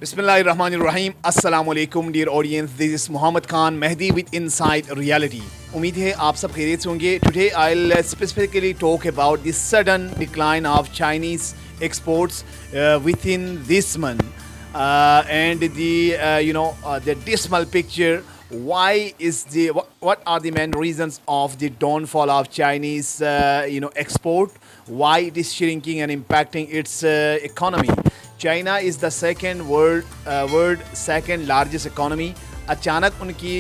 बिस्मिल्लाहिर्रहमानिर्रहीम अस्सलाम वालेकुम dear audience, this is Mohammad Khan Mehdi with inside reality. उम्मीद है आप सब खैरियत से होंगे। Today I will specifically talk about the sudden decline of Chinese exports within this month and the dismal picture. Why is what are the main reasons of the downfall of Chinese export? Why it is shrinking and impacting its economy? China is the world second largest economy. अचानक उनकी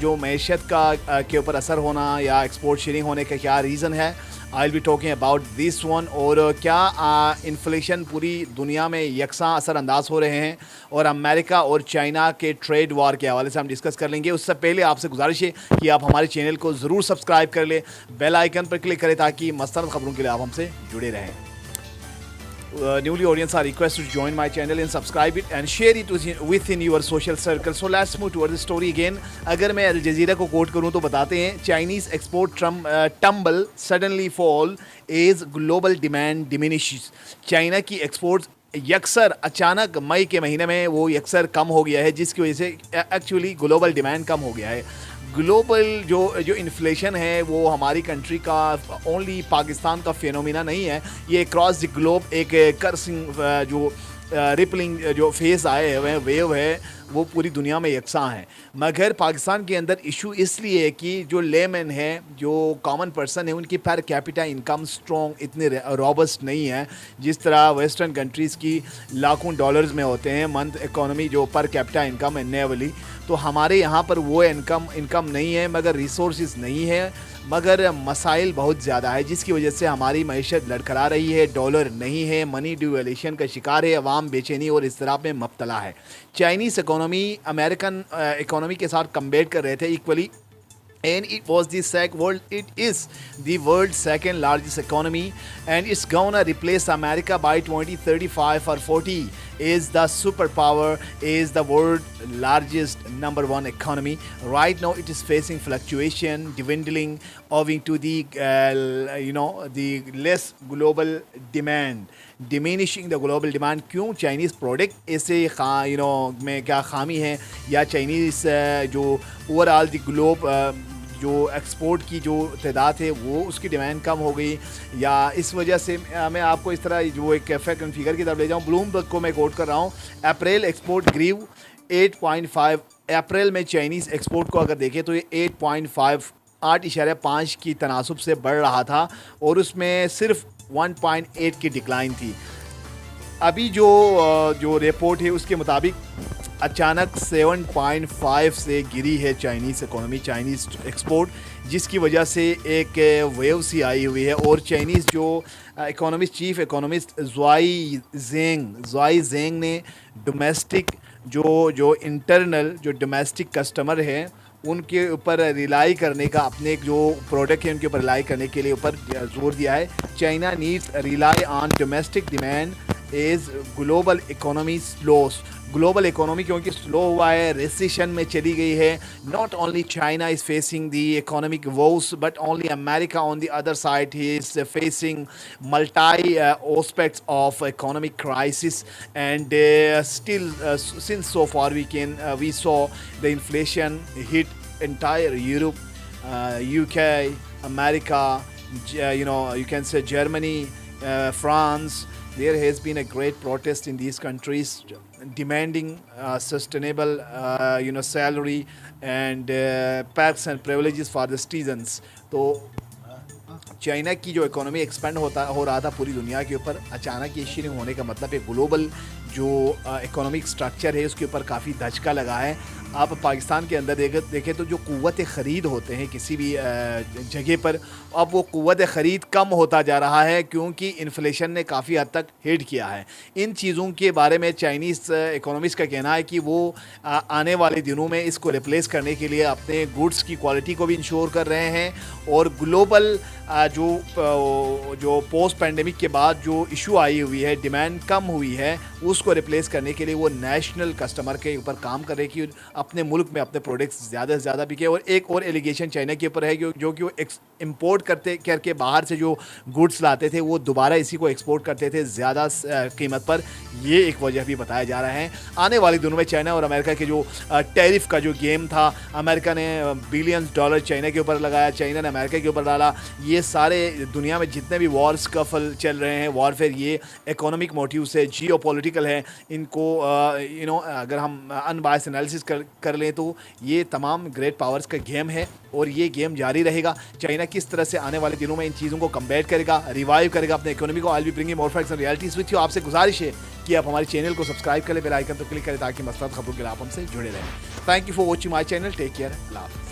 जो मैशत का के ऊपर असर होना या export sharing होने का क्या रीज़न है, I will be talking about this one. और क्या इन्फ्लेशन पूरी दुनिया में यकसा असरअंदाज हो रहे हैं, और अमेरिका और चाइना के ट्रेड वार के हवाले से हम डिस्कस कर लेंगे। उससे पहले आपसे गुजारिश है कि आप हमारे चैनल को ज़रूर सब्सक्राइब कर लें, बेल आइकन पर क्लिक करें ताकि मस्तनद खबरों के लिए आप हमसे जुड़े रहें। Newly audience are requested to join my channel and subscribe it and share it within your social circle. So let's move towards the story again. अगर मैं अल जज़ीरा को कोट करूँ तो बताते हैं, Chinese export tumble suddenly fall as global demand diminishes. China की export यकसर अचानक मई के महीने में वो यकसर कम हो गया है, जिसकी वजह से एक्चुअली ग्लोबल डिमांड कम हो गया है। ग्लोबल जो इन्फ्लेशन है वो हमारी कंट्री का ओनली पाकिस्तान का फिनोमिना नहीं है, ये क्रॉस द ग्लोब एक कर्सिंग जो रिपलिंग जो फेस आए हुए वेव है वो पूरी दुनिया में यकसा है। मगर पाकिस्तान के अंदर इशू इसलिए है कि जो लेमन है, जो कॉमन पर्सन है, उनकी पर कैपिटा इनकम स्ट्रॉन्ग इतने रॉबस्ट नहीं है जिस तरह वेस्टर्न कंट्रीज़ की लाखों डॉलर्स में होते हैं मंथ इकोनॉमी जो पर कैपिटा इनकम एनेवली। तो हमारे यहाँ पर वो इनकम नहीं है, मगर रिसोर्सेज नहीं है, मगर मसाइल बहुत ज़्यादा है, जिसकी वजह से हमारी मैशत लड़खड़ा रही है। डॉलर नहीं है, मनी डिवैल्यूएशन का शिकार है, अवाम बेचैनी और इसतराब में मुब्तला है। चाइनीज़ इकोनॉमी अमेरिकन इकोनॉमी के साथ कंपेयर कर रहे थे equally, and it is the world's second largest economy, and it's gonna replace America by 2035 or 40 is the superpower, is the world largest number one economy. Right now it is facing fluctuation, dwindling owing to the the less global demand, diminishing the global demand. क्यों Chinese product ऐसे में क्या खामी है, या Chinese जो overall the globe जो export की जो तादाद है वो उसकी डिमांड कम हो गई, या इस वजह से मैं आपको इस तरह जो एक फैक्ट एंड फिगर की तरफ ले जाऊँ। ब्लूमबर्ग को मैं कोट कर रहा हूँ, अप्रैल एक्सपोर्ट ग्रीव 8.5। अप्रैल में चाइनीज़ एक्सपोर्ट को अगर देखें तो ये 8.5 की तनासुब से बढ़ रहा था, और उसमें सिर्फ 1.8 की डिक्लाइन थी। अभी जो रिपोर्ट है उसके मुताबिक अचानक 7.5 से गिरी है चाइनीज़ इकोनॉमी, चाइनीज़ एक्सपोर्ट, जिसकी वजह से एक वेव सी आई हुई है। और चाइनीज़ जो चीफ इकोनॉमिस्ट ज़ुआई जेंग ने डोमेस्टिक जो इंटरनल जो डोमेस्टिक कस्टमर हैं उनके ऊपर रिलाई करने का, अपने जो प्रोडक्ट है उनके ऊपर रिलाई करने के लिए ऊपर जोर दिया है। China needs rely on domestic demand as global economy slows. Global economy क्योंकि स्लो हुआ है, रिसेशन में चली गई है। Not only China is facing the economic woes, but only America on the other side ही is facing multi aspects of economic crisis, and still since so far we saw the inflation hit entire Europe, UK, America, you can say Germany, France. There has been a great protest in these countries demanding sustainable salary and perks and privileges for the citizens. तो China की जो economy expand हो रहा था पूरी दुनिया के ऊपर, अचानक ये शेयरिंग होने का मतलब है ग्लोबल जो इकोनॉमिक स्ट्रक्चर है उसके ऊपर काफ़ी धचका लगा है। आप पाकिस्तान के अंदर देखें तो जो क़ुव्वत ख़रीद होते हैं किसी भी जगह पर, अब वो क़ुव्वत ख़रीद कम होता जा रहा है क्योंकि इन्फ्लेशन ने काफ़ी हद तक हिट किया है। इन चीज़ों के बारे में चाइनीज़ इकोनॉमिस्ट का कहना है कि वो आने वाले दिनों में इसको रिप्लेस करने के लिए अपने गुड्स की क्वालिटी को भी इंश्योर कर रहे हैं, और ग्लोबल जो पोस्ट पैंडेमिक के बाद जो इशू आई हुई है, डिमांड कम हुई है, उसको रिप्लेस करने के लिए वो नेशनल कस्टमर के ऊपर काम कर रहे हैं कि अपने मुल्क में अपने प्रोडक्ट्स ज़्यादा से ज़्यादा बिके। और एक और एलिगेशन चाइना के ऊपर है जो कि वो इम्पोर्ट करते करके बाहर से जो गुड्स लाते थे वो दोबारा इसी को एक्सपोर्ट करते थे ज़्यादा कीमत पर। ये एक वजह भी बताया जा रहा है। आने वाले दिनों में चाइना और अमेरिका के जो टैरिफ का जो गेम था, अमेरिका ने बिलियंस डॉलर चाइना के ऊपर लगाया, चाइना ने अमेरिका के ऊपर डाला। ये सारे दुनिया में जितने भी वॉर्स कफल चल रहे हैं, वॉरफेयर, ये इकोनॉमिक मोटिव से जियोपॉलिटिकल है। इनको अगर हम अनबायस्ड एनालिसिस कर लें तो ये तमाम ग्रेट पावर्स का गेम है और ये गेम जारी रहेगा। चाइना किस तरह से आने वाले दिनों में इन चीज़ों को कम्बैट करेगा, रिवाइव करेगा अपने इकोनॉमी को। I will be bringing more facts and realities with you. आपसे गुजारिश है कि आप हमारे चैनल को सब्सक्राइब करें, बेल आइकन तो क्लिक करें ताकि मसलत खबरों के लिए आप हमसे जुड़े रहें। Thank you for watching my channel. Take care. अल्लाह हाफ़िज़।